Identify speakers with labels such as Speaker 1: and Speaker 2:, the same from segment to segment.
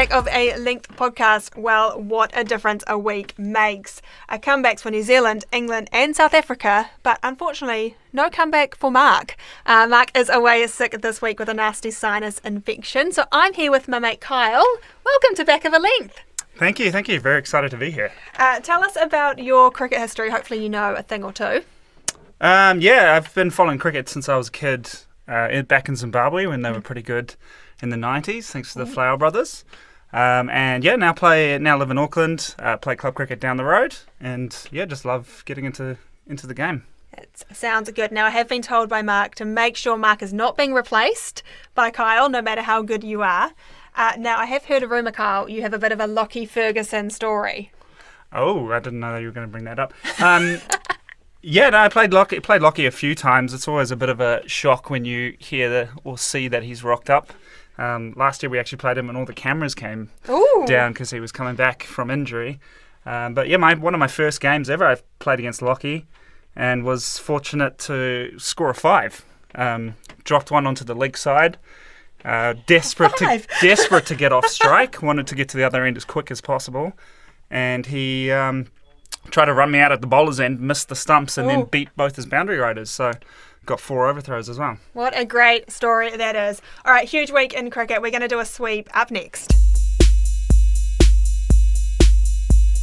Speaker 1: back of a linked podcast. Well, what a difference a week makes. Comebacks for New Zealand, England and South Africa, but unfortunately, no comeback for Marc. Marc is away sick this week with a nasty sinus infection, so I'm here with my mate Kyle. Welcome to Back of a Length.
Speaker 2: Thank you. Very excited to be here.
Speaker 1: Tell us about your cricket history. Hopefully you know a thing or two.
Speaker 2: I've been following cricket since I was a kid back in Zimbabwe when they were pretty good in the 90s, thanks to the Flower Brothers. Now live in Auckland, play club cricket down the road, and just love getting into the game.
Speaker 1: It sounds good. Now, I have been told by Marc to make sure Marc is not being replaced by Kyle, no matter how good you are. Now, I have heard a rumour, Kyle, you have a bit of a Lockie Ferguson story.
Speaker 2: Oh, I didn't know that you were going to bring that up. I played Lockie a few times. It's always a bit of a shock when you hear or see that he's rocked up. Last year we actually played him and all the cameras came down because he was coming back from injury. One of my first games ever, I played against Lockie and was fortunate to score a 5. Dropped one onto the leg side. Desperate to get off strike, wanted to get to the other end as quick as possible, and he tried to run me out at the bowler's end, missed the stumps, and then beat both his boundary riders. So got 4 overthrows as well. What
Speaker 1: a great story that is. All right, huge week in cricket. We're going to do a sweep up next.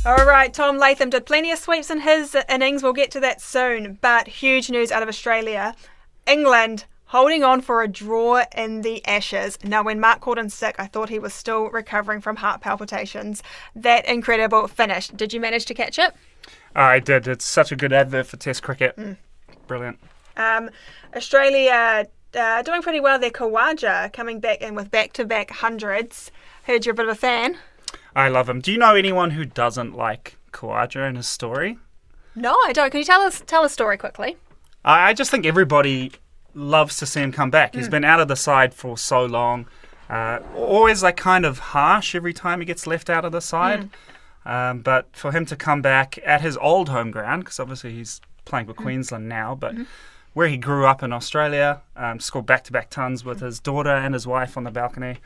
Speaker 1: All right, Tom Latham did plenty of sweeps in his innings. We'll get to that soon. But huge news out of Australia. England holding on for a draw in the Ashes. Now, when Marc called in sick, I thought he was still recovering from heart palpitations. That incredible finish. Did you manage to catch it?
Speaker 2: I did. It's such a good advert for Test cricket. Brilliant.
Speaker 1: Australia doing pretty well there. Khawaja coming back in with back-to-back hundreds. Heard you're a bit of a fan.
Speaker 2: I love him. Do you know anyone who doesn't like Khawaja and his story?
Speaker 1: No, I don't. Can you tell a story quickly?
Speaker 2: I just think everybody loves to see him come back. He's been out of the side for so long. Always kind of harsh every time he gets left out of the side. But for him to come back at his old home ground, because obviously he's playing for Queensland now, but where he grew up in Australia, scored back-to-back tons with his daughter and his wife on the balcony.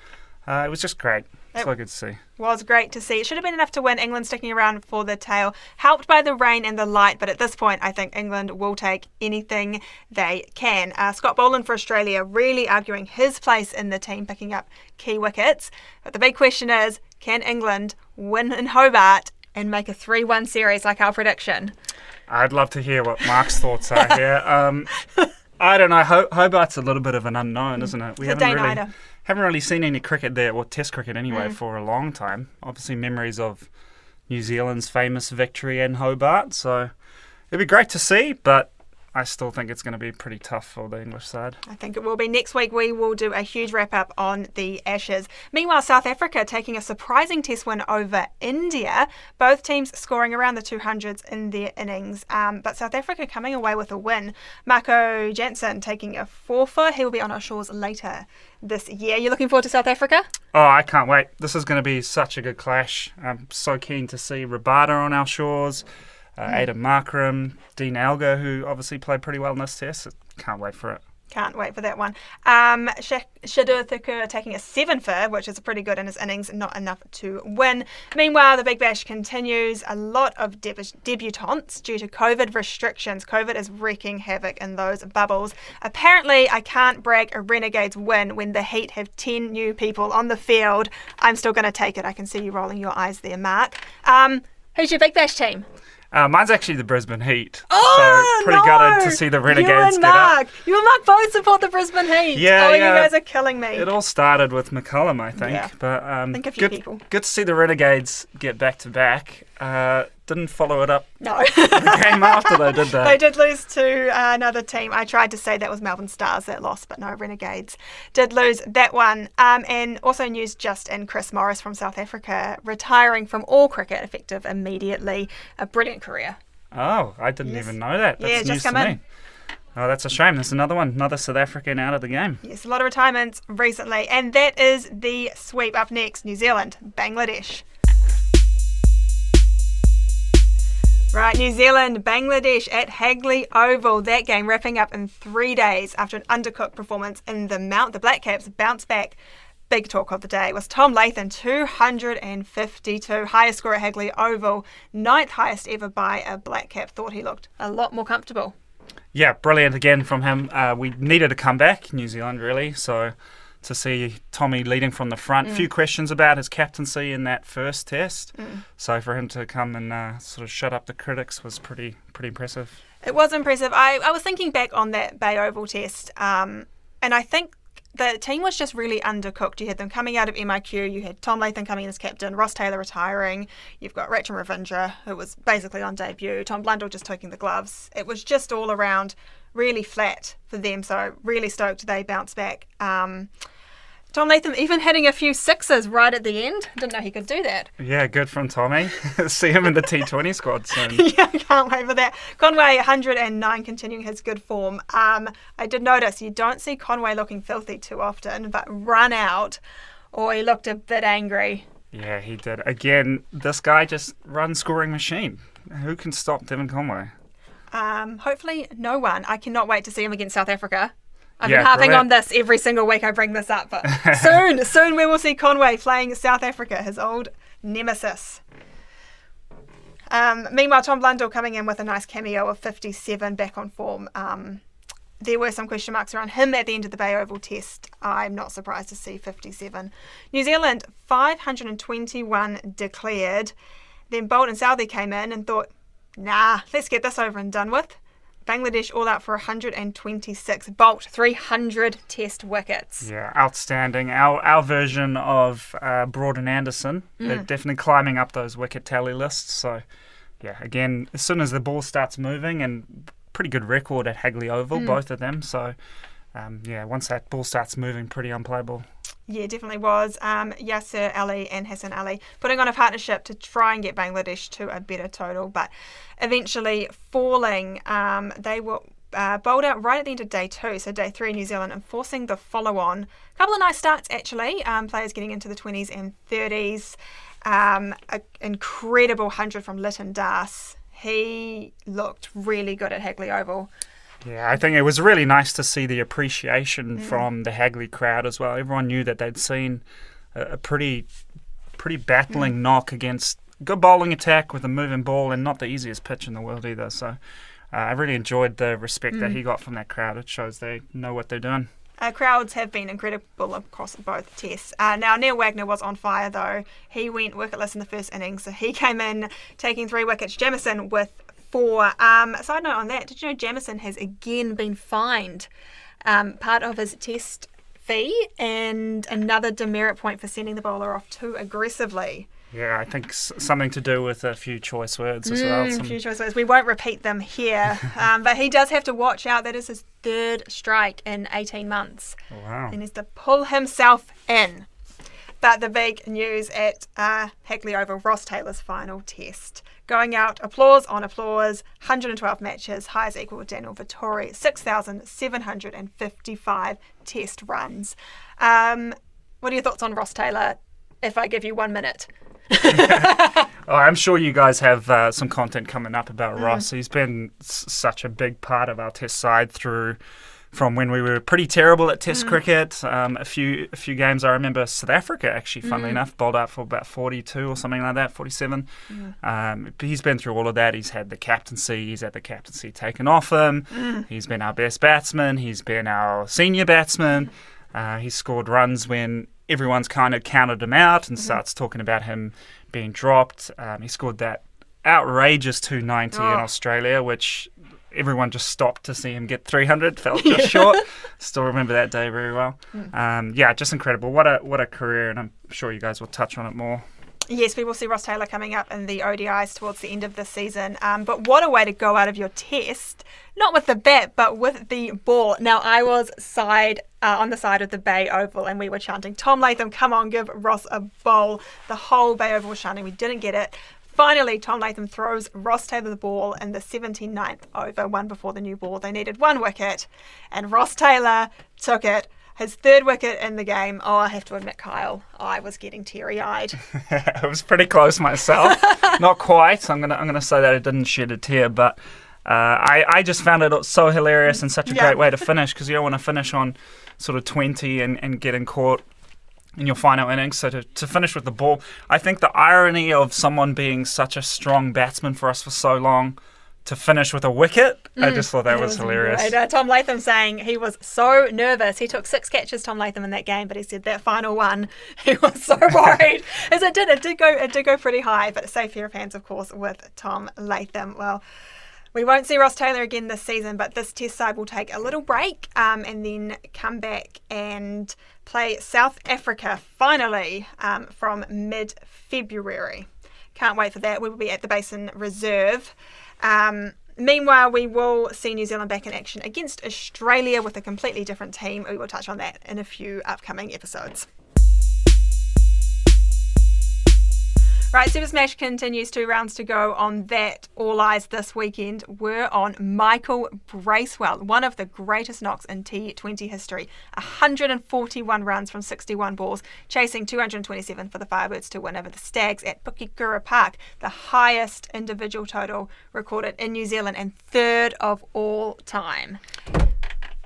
Speaker 2: It was just great. So good to see.
Speaker 1: Was great to see. It should have been enough to win. England sticking around for the tail, helped by the rain and the light, but at this point I think England will take anything they can. Scott Boland for Australia really arguing his place in the team, picking up key wickets. But the big question is, can England win in Hobart and make a 3-1 series like our prediction?
Speaker 2: I'd love to hear what Marc's thoughts are here. I don't know. Hobart's a little bit of an unknown, isn't it? We haven't really seen any cricket there, or Test cricket anyway, for a long time. Obviously memories of New Zealand's famous victory in Hobart, so it'd be great to see, but I still think it's going to be pretty tough for the English side. I
Speaker 1: think it will be. Next week we will do a huge wrap-up on the Ashes. Meanwhile, South Africa taking a surprising test win over India. Both teams scoring around the 200s in their innings. But South Africa coming away with a win. Marco Jansen taking a 4-for. He will be on our shores later this year. You looking forward to South Africa?
Speaker 2: Oh, I can't wait. This is going to be such a good clash. I'm so keen to see Rabada on our shores. Adam Markram, Dean Alger, who obviously played pretty well in this test. Can't wait for it.
Speaker 1: Can't wait for that one. Shadur Thakur taking a 7-for, which is pretty good in his innings, not enough to win. Meanwhile, the Big Bash continues. A lot of debutants due to COVID restrictions. COVID is wreaking havoc in those bubbles. Apparently, I can't brag a Renegades win when the Heat have 10 new people on the field. I'm still going to take it. I can see you rolling your eyes there, Marc. Who's your Big Bash team?
Speaker 2: Mine's actually the Brisbane Heat. So pretty gutted to see the Renegades get up.
Speaker 1: You and Marc both support the Brisbane Heat. You guys are killing me.
Speaker 2: It all started with McCullum, I think.
Speaker 1: Yeah.
Speaker 2: But
Speaker 1: I think a few people.
Speaker 2: Good to see the Renegades get back-to-back. Didn't follow it up
Speaker 1: the
Speaker 2: game after, though, did they?
Speaker 1: They did lose to another team. I tried to say that was Melbourne Stars that lost, but no, Renegades did lose that one. And also news just in, Chris Morris from South Africa retiring from all cricket effective immediately. A brilliant career.
Speaker 2: Oh, I didn't even know that. That's news to me. Oh, that's a shame. There's another South African out of the game.
Speaker 1: Yes, a lot of retirements recently. And that is the sweep. Up next, New Zealand, Bangladesh. Right, New Zealand, Bangladesh at Hagley Oval. That game wrapping up in 3 days after an undercooked performance in the Mount. The Black Caps bounce back big talk of the day was Tom Latham, 252, highest score at Hagley Oval, 9th highest ever by a black cap. Thought he looked a lot more comfortable.
Speaker 2: Yeah, brilliant again from him. We needed a comeback, New Zealand, really. So to see Tommy leading from the front. A few questions about his captaincy in that first test. So for him to come and sort of shut up the critics was pretty impressive.
Speaker 1: It was impressive. I was thinking back on that Bay Oval test, and I think the team was just really undercooked. You had them coming out of MIQ, you had Tom Latham coming in as captain, Ross Taylor retiring, you've got Rachel Ravindra, who was basically on debut, Tom Blundell just taking the gloves. It was just all around really flat for them, so really stoked they bounced back. Tom Latham even hitting a few sixes right at the end. Didn't know he could do that.
Speaker 2: Yeah, good from Tommy. See him in the T20 squad soon.
Speaker 1: Yeah, can't wait for that. Conway, 109, continuing his good form. I did notice you don't see Conway looking filthy too often, but run out, or he looked a bit angry.
Speaker 2: Yeah, he did. Again, this guy just runs scoring machine. Who can stop Devon Conway?
Speaker 1: Hopefully no one. I cannot wait to see him against South Africa. I've been
Speaker 2: Yeah,
Speaker 1: harping
Speaker 2: brilliant.
Speaker 1: on this every single week I bring this up, but soon we will see Conway playing South Africa, his old nemesis. Meanwhile, Tom Blundell coming in with a nice cameo of 57, back on form. There were some question marks around him at the end of the Bay Oval test. I'm not surprised to see 57. New Zealand, 521 declared. Then Bolt and Southey came in and thought, nah, let's get this over and done with. Bangladesh all out for 126. Bolt, 300 test wickets.
Speaker 2: Yeah, outstanding. Our version of Broad and Anderson. They're definitely climbing up those wicket tally lists. So, yeah, again, as soon as the ball starts moving, and pretty good record at Hagley Oval, both of them. So, once that ball starts moving, pretty unplayable.
Speaker 1: Yeah, definitely was. Yasser Ali and Hassan Ali putting on a partnership to try and get Bangladesh to a better total, but eventually falling. They were bowled out right at the end of day 2, so day 3 New Zealand, enforcing the follow-on. A couple of nice starts, actually. Players getting into the 20s and 30s. An incredible 100 from Lytton Das. He looked really good at Hagley Oval.
Speaker 2: Yeah, I think it was really nice to see the appreciation from the Hagley crowd as well. Everyone knew that they'd seen a pretty battling knock against good bowling attack with a moving ball, and not the easiest pitch in the world either. So I really enjoyed the respect that he got from that crowd. It shows they know what they're doing.
Speaker 1: Crowds have been incredible across both tests. Now, Neil Wagner was on fire, though. He went wicketless in the first innings, so he came in taking 3 wickets. Jamieson with 4. Side note on that, did you know Jamieson has again been fined part of his test fee and another demerit point for sending the bowler off too aggressively?
Speaker 2: Yeah, I think something to do with a few choice words as well.
Speaker 1: A few choice words. We won't repeat them here, but he does have to watch out. That is his 3rd strike in 18 months.
Speaker 2: Wow.
Speaker 1: He needs to pull himself in. But the big news at Hagley Oval, Ross Taylor's final test. Going out, applause on applause, 112 matches, highest equal with Daniel Vittori, 6,755 test runs. What are your thoughts on Ross Taylor, if I give you 1 minute?
Speaker 2: I'm sure you guys have some content coming up about Ross. He's been such a big part of our test side from when we were pretty terrible at Test cricket. A few games I remember South Africa actually, funnily enough, bowled out for about 42 or something like that, 47. But he's been through all of that. He's had the captaincy. He's had the captaincy taken off him. He's been our best batsman. He's been our senior batsman. He's scored runs when everyone's kind of counted him out and starts talking about him being dropped. He scored that outrageous 290 in Australia, which everyone just stopped to see him get 300. Felt just short. Still remember that day very well. Just incredible. What a career, and I'm sure you guys will touch on it more.
Speaker 1: Yes, we will see Ross Taylor coming up in the ODIs towards the end of the season. But what a way to go out of your test, not with the bat, but with the ball. Now, I was on the side of the Bay Oval, and we were chanting, Tom Latham, come on, give Ross a bowl. The whole Bay Oval was chanting. We didn't get it. Finally, Tom Latham throws Ross Taylor the ball in the 79th over, one before the new ball. They needed 1 wicket, and Ross Taylor took it. His 3rd wicket in the game. I have to admit, Kyle, I was getting teary-eyed.
Speaker 2: It was pretty close myself. Not quite. I'm gonna say that it didn't shed a tear, but I just found it so hilarious and such a great way to finish, because you don't want to finish on sort of 20 and getting caught in your final innings. So to finish with the ball, I think the irony of someone being such a strong batsman for us for so long to finish with a wicket, I just thought that was hilarious.
Speaker 1: Great. Tom Latham saying he was so nervous. He took 6 catches, Tom Latham, in that game, but he said that final one, he was so worried. As it did go pretty high, but safe pair of hands, of course, with Tom Latham. Well, we won't see Ross Taylor again this season, but this test side will take a little break and then come back and play South Africa finally from mid-February. Can't wait for that. We will be at the Basin Reserve. Meanwhile, we will see New Zealand back in action against Australia with a completely different team. We will touch on that in a few upcoming episodes. Right, Super Smash continues, 2 rounds to go on that. All eyes this weekend were on Michael Bracewell, one of the greatest knocks in T20 history. 141 runs from 61 balls, chasing 227 for the Firebirds to win over the Stags at Pukekura Park, the highest individual total recorded in New Zealand and 3rd of all time.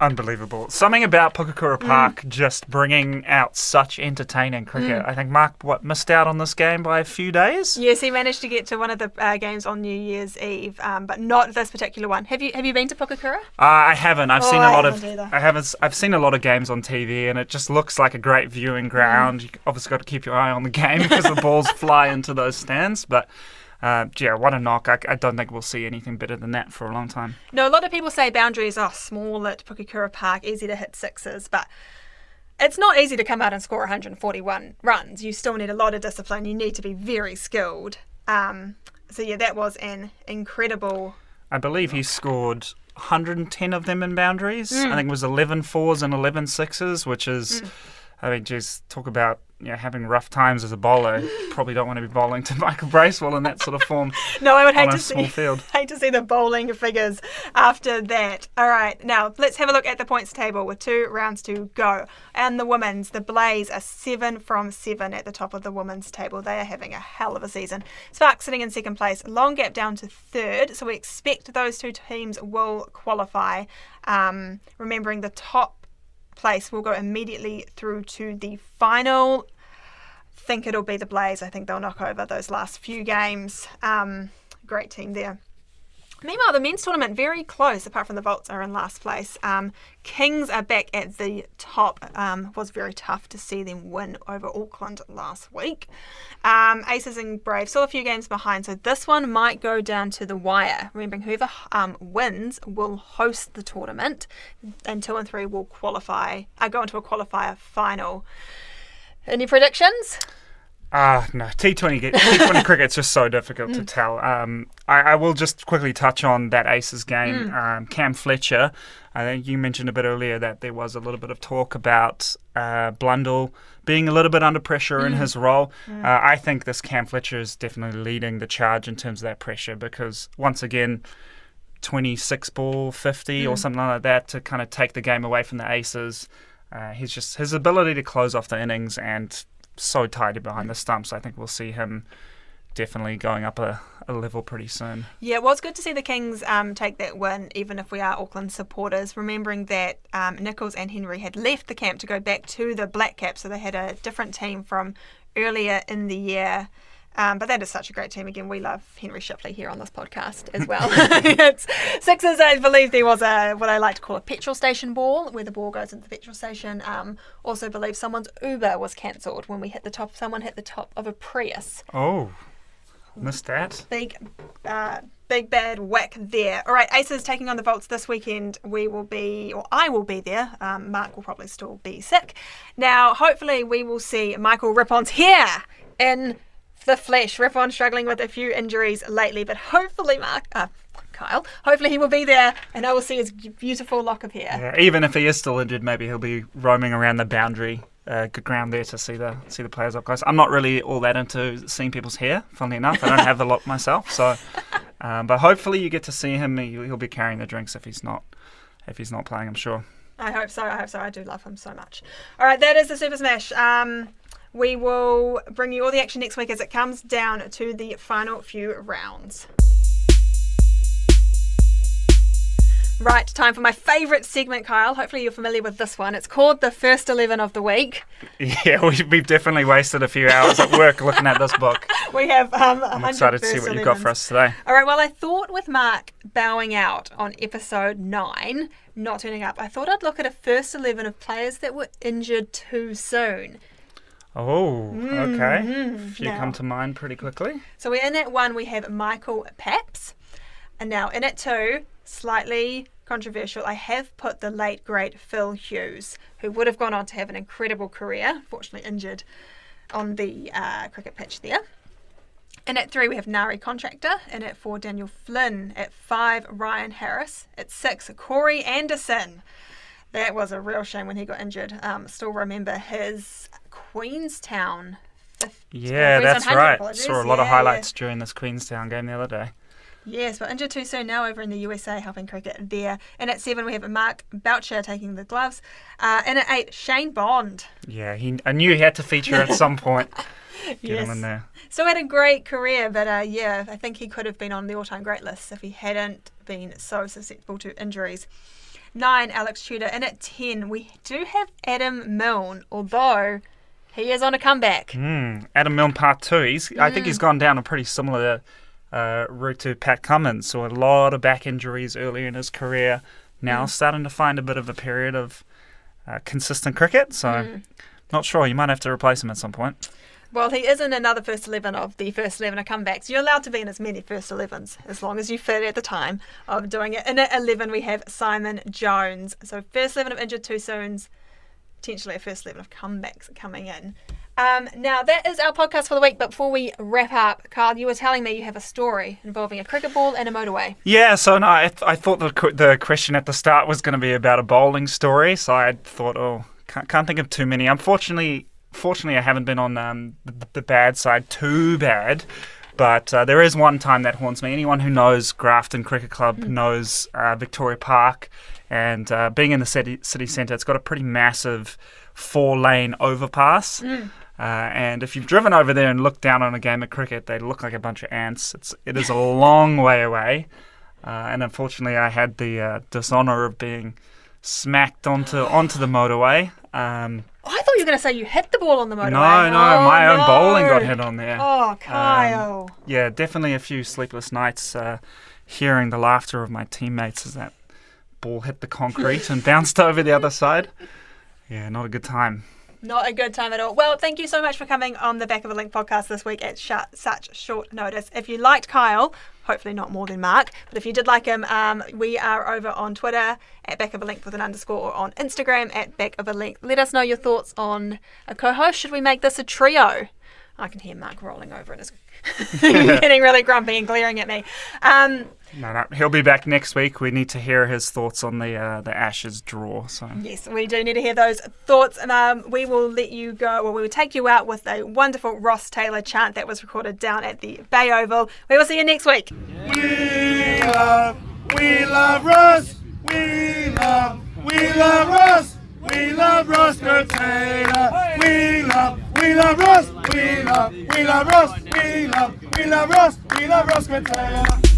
Speaker 2: Unbelievable. Something about Pukekura Park just bringing out such entertaining cricket. I think Marc, missed out on this game by a few days?
Speaker 1: Yes, he managed to get to one of the games on New Year's Eve, but not this particular one. Have you been to Pukekura?
Speaker 2: I haven't. I've seen
Speaker 1: I've
Speaker 2: seen a lot of games on TV, and it just looks like a great viewing ground. You obviously got to keep your eye on the game because the balls fly into those stands, but what a knock. I don't think we'll see anything better than that for a long time.
Speaker 1: No, a lot of people say boundaries are small at Pukekura Park, easy to hit sixes, but it's not easy to come out and score 141 runs. You still need a lot of discipline. You need to be very skilled. That was an incredible...
Speaker 2: I believe he scored 110 of them in boundaries. I think it was 11 fours and 11 sixes, which is... just talk about having rough times as a bowler. You probably don't want to be bowling to Michael Bracewell in that sort of form.
Speaker 1: No, I would hate to see the bowling figures after that. All right, now let's have a look at the points table with 2 rounds to go. And the women's, the Blaze are 7 from 7 at the top of the women's table. They are having a hell of a season. Spark sitting in 2nd place, long gap down to 3rd. So we expect those 2 teams will qualify. Remembering the top place will go immediately through to the final. I think it'll be the Blaze. I think they'll knock over those last few games. Great team there. Meanwhile, the men's tournament, very close, apart from the Volts are in last place. Kings are back at the top. Was very tough to see them win over Auckland last week. Aces and Braves still a few games behind, so this one might go down to the wire. Remembering whoever wins will host the tournament, and 2 and 3 will qualify. Go into a qualifier final. Any predictions?
Speaker 2: No. T20 cricket's just so difficult to tell. I will just quickly touch on that Aces game. Cam Fletcher, I think you mentioned a bit earlier that there was a little bit of talk about Blundell being a little bit under pressure in his role. I think this Cam Fletcher is definitely leading the charge in terms of that pressure because, once again, 26 ball, 50 or something like that to kind of take the game away from the Aces. His ability to close off the innings and so tidy behind the stumps. I think we'll see him definitely going up a level pretty soon. Yeah,
Speaker 1: well, it's good to see the Kings take that win, even if we are Auckland supporters, remembering that Nichols and Henry had left the camp to go back to the Black Caps, so they had a different team from earlier in the year. But that is such a great team. Again, we love Henry Shipley here on this podcast as well. It's sixes. I believe there was what I like to call a petrol station ball, where the ball goes into the petrol station. Also believe someone's Uber was cancelled when we hit the top. Someone hit the top of a Prius.
Speaker 2: Oh, missed that.
Speaker 1: Big bad whack there. All right, Aces taking on the Volts this weekend. I will be there. Marc will probably still be sick. Now, hopefully we will see Michael Rippon's here in the flesh. Rippon struggling with a few injuries lately, but hopefully Kyle, hopefully he will be there and I will see his beautiful lock of hair.
Speaker 2: Yeah, even if he is still injured, maybe he'll be roaming around the boundary good ground there to see the players up close. I'm not really all that into seeing people's hair, funnily enough. I don't have the lock myself, so but hopefully you get to see him. He'll be carrying the drinks if he's not playing, I'm sure.
Speaker 1: I hope so. I do love him so much. All right, that is the Super Smash. We will bring you all the action next week as it comes down to the final few rounds. Right, time for my favourite segment, Kyle. Hopefully you're familiar with this one. It's called the First 11 of the Week.
Speaker 2: Yeah, we've definitely wasted a few hours at work looking at this book.
Speaker 1: We have
Speaker 2: I'm excited to see what you've got for us today.
Speaker 1: All right, well, I thought with Marc bowing out on episode 9, not turning up, I thought I'd look at a First 11 of players that were injured too soon.
Speaker 2: Oh, okay. A few come to mind pretty quickly.
Speaker 1: So in at 1, we have Michael Paps. And now in at 2, slightly controversial, I have put the late, great Phil Hughes, who would have gone on to have an incredible career, fortunately injured on the cricket pitch there. In at 3, we have Nari Contractor. In at 4, Daniel Flynn. At 5, Ryan Harris. At 6, Corey Anderson. That was a real shame when he got injured. Still remember his Queenstown.
Speaker 2: Yeah, that's right.
Speaker 1: Apologies.
Speaker 2: Saw a lot of highlights during this Queenstown game the other day.
Speaker 1: Yes, but injured too soon now over in the USA helping cricket there. And at 7, we have Mark Boucher taking the gloves. And at 8, Shane Bond.
Speaker 2: Yeah, I knew he had to feature at some point. Get him in there.
Speaker 1: So had a great career, but I think he could have been on the all-time great list if he hadn't been so susceptible to injuries. 9, Alex Tudor. And at 10, we do have Adam Milne, although he is on a comeback.
Speaker 2: Adam Milne Part 2. I think he's gone down a pretty similar route to Pat Cummins. So a lot of back injuries early in his career. Now starting to find a bit of a period of consistent cricket. So not sure. You might have to replace him at some point.
Speaker 1: Well, he is in another First 11 of the First 11 of comebacks. You're allowed to be in as many First 11s as long as you fit at the time of doing it. And at 11, we have Simon Jones. So First 11 of injured too soons, potentially a First 11 of comebacks coming in. Now, that is our podcast for the week. But before we wrap up, Carl, you were telling me you have a story involving a cricket ball and a motorway.
Speaker 2: Yeah, so no, I thought the question at the start was going to be about a bowling story. So I thought, can't think of too many. Fortunately, I haven't been on the bad side too bad, but there is one time that haunts me. Anyone who knows Grafton Cricket Club knows Victoria Park, and being in the city centre, it's got a pretty massive 4-lane overpass. And if you've driven over there and looked down on a game of cricket, they look like a bunch of ants. It is a long way away, and unfortunately, I had the dishonour of being smacked onto the motorway.
Speaker 1: I thought you were going to say you hit the ball on the motorway.
Speaker 2: No, my own bowling got hit on there.
Speaker 1: Oh, Kyle.
Speaker 2: Yeah, definitely a few sleepless nights hearing the laughter of my teammates as that ball hit the concrete and bounced over the other side. Yeah, not a good time.
Speaker 1: Not a good time at all. Well, thank you so much for coming on the Back of a Link podcast this week at such short notice. If you liked Kyle, hopefully not more than Marc, but if you did like him, we are over on Twitter at Back of a Link with an underscore, or on Instagram at Back of a Link. Let us know your thoughts on a co-host. Should we make this a trio? I can hear Marc rolling over and getting really grumpy and glaring at me.
Speaker 2: No, he'll be back next week. We need to hear his thoughts on the Ashes draw. So
Speaker 1: yes, we do need to hear those thoughts, and we will let you go. Well, we will take you out with a wonderful Ross Taylor chant that was recorded down at the Bay Oval. We will see you next week.
Speaker 3: We love Ross. We love Ross. We love Ross Taylor. We love Ross. We love Ross. We love Ross. We love Ross Taylor.